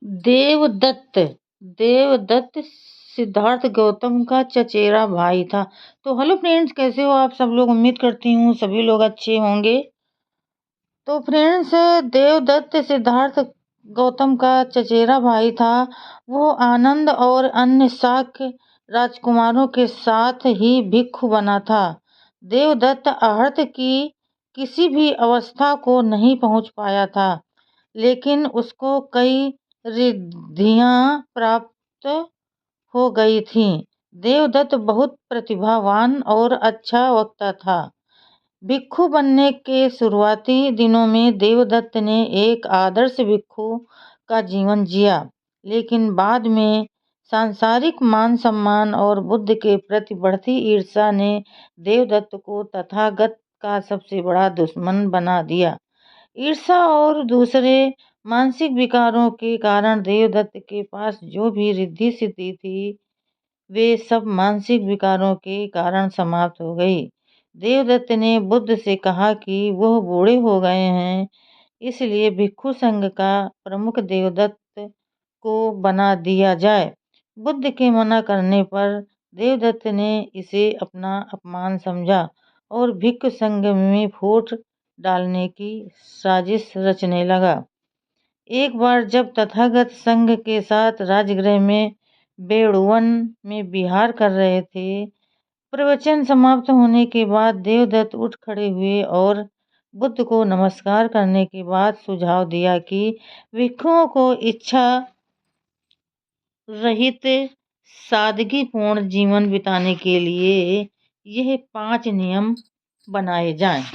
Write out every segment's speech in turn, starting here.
देवदत्त देवदत्त सिद्धार्थ गौतम का चचेरा भाई था। तो हेलो फ्रेंड्स, कैसे हो आप सब लोग। उम्मीद करती हूँ सभी लोग अच्छे होंगे। तो फ्रेंड्स, देवदत्त सिद्धार्थ गौतम का चचेरा भाई था। वो आनंद और अन्य शाक्य राजकुमारों के साथ ही भिक्षु बना था। देवदत्त अर्हत की किसी भी अवस्था को नहीं पहुंच पाया था, लेकिन उसको कई रिद्धियां प्राप्त हो गई थीं। देवदत्त बहुत प्रतिभावान और अच्छा वक्ता था। भिक्षु बनने के शुरुआती दिनों में देवदत्त ने एक आदर्श भिक्षु का जीवन जिया, लेकिन बाद में सांसारिक मान सम्मान और बुद्ध के प्रति बढ़ती ईर्ष्या ने देवदत्त को तथागत का सबसे बड़ा दुश्मन बना दिया। ईर्ष्या और दूसरे मानसिक विकारों के कारण देवदत्त के पास जो भी रिद्धि सिद्धि थी, वे सब मानसिक विकारों के कारण समाप्त हो गई। देवदत्त ने बुद्ध से कहा कि वह बूढ़े हो गए हैं, इसलिए भिक्षु संघ का प्रमुख देवदत्त को बना दिया जाए। बुद्ध के मना करने पर देवदत्त ने इसे अपना अपमान समझा और भिक्षु संघ में फूट डालने की साजिश रचने लगा। एक बार जब तथागत संघ के साथ राजगृह में बेड़ुवन में विहार कर रहे थे, प्रवचन समाप्त होने के बाद देवदत्त उठ खड़े हुए और बुद्ध को नमस्कार करने के बाद सुझाव दिया कि भिक्षुओं को इच्छा रहित सादगीपूर्ण जीवन बिताने के लिए यह 5 नियम बनाए जाएं।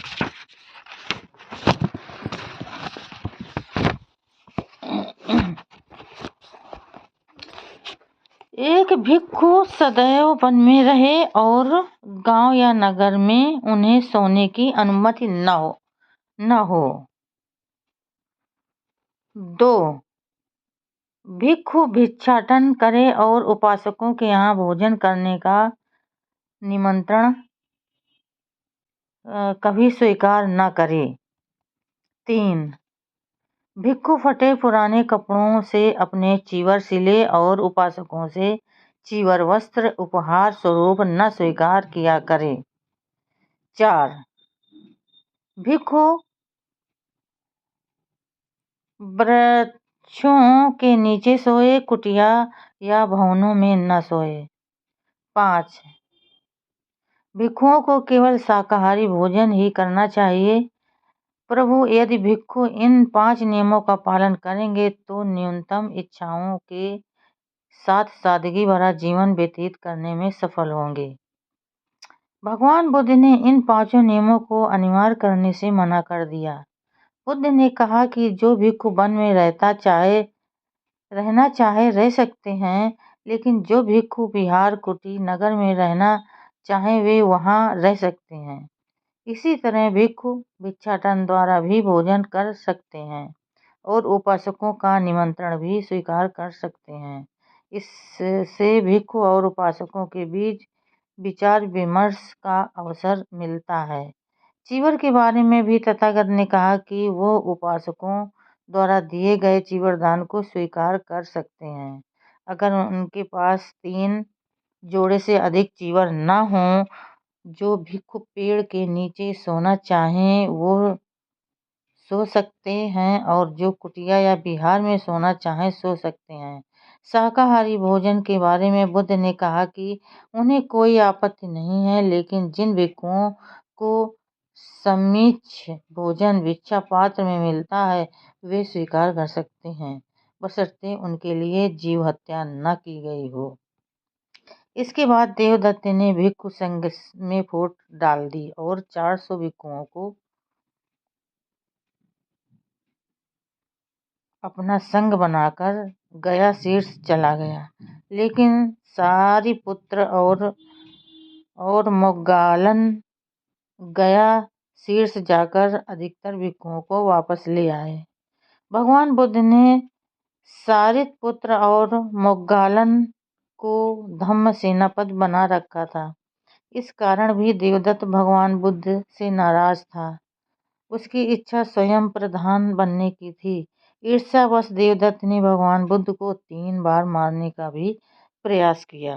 एक भिक्षु सदैव वन में रहे और गांव या नगर में उन्हें सोने की अनुमति न हो। 2. भिक्षु भिक्षाटन करे और उपासकों के यहाँ भोजन करने का निमंत्रण कभी स्वीकार न करे। 3. भिक्षु फटे पुराने कपड़ों से अपने चीवर सिले और उपासकों से चीवर वस्त्र उपहार स्वरूप न स्वीकार किया करे। 4. भिक्षु वृक्षों के नीचे सोए, कुटिया या भवनों में न सोए। 5. भिक्षुओं को केवल शाकाहारी भोजन ही करना चाहिए। प्रभु, यदि भिक्षु इन 5 नियमों का पालन करेंगे तो न्यूनतम इच्छाओं के साथ सादगी भरा जीवन व्यतीत करने में सफल होंगे। भगवान बुद्ध ने इन 5 नियमों को अनिवार्य करने से मना कर दिया। बुद्ध ने कहा कि जो भिक्षु वन में रहना चाहे रह सकते हैं, लेकिन जो भिक्षु विहार कुटी नगर में रहना चाहे वे वहां रह सकते हैं। इसी तरह भिक्षु भिक्षाटन द्वारा भी भोजन कर सकते हैं और उपासकों का निमंत्रण भी स्वीकार कर सकते हैं। इससे भिक्षु और उपासकों के बीच विचार विमर्श का अवसर मिलता है। चीवर के बारे में भी तथागत ने कहा कि वो उपासकों द्वारा दिए गए चीवरदान को स्वीकार कर सकते हैं, अगर उनके पास 3 जोड़े से अधिक चीवर न हों। जो भिक्षु पेड़ के नीचे सोना चाहें वो सो सकते हैं और जो कुटिया या विहार में सोना चाहें सो सकते हैं। शाकाहारी भोजन के बारे में बुद्ध ने कहा कि उन्हें कोई आपत्ति नहीं है, लेकिन जिन भिक्षुओं को समिच्छ भोजन भिक्षा पात्र में मिलता है वे स्वीकार कर सकते हैं, बशर्ते उनके लिए जीव हत्या न की गई हो। इसके बाद देवदत्त ने भिक्षु संघ में फूट डाल दी और 400 भिक्षुओं को अपना संघ बनाकर गया शीर्ष चला गया। लेकिन सारिपुत्र और मोग्गालन गया शीर्ष जाकर अधिकतर भिक्षुओं को वापस ले आए। भगवान बुद्ध ने सारिपुत्र और मोग्गालन को धम्म सेनापति बना रखा था। इस कारण भी देवदत्त भगवान बुद्ध से नाराज था। उसकी इच्छा स्वयं प्रधान बनने की थी, ईर्ष्यावश देवदत्त ने भगवान बुद्ध को 3 बार मारने का भी प्रयास किया।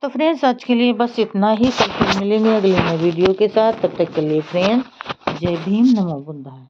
तो फ्रेंड्स आज के लिए बस इतना ही। कल फिर मिलेंगे अगले नए वीडियो के साथ। तब तक के लिए फ्रेंड्स जय भीम, नमो बुद्धाय।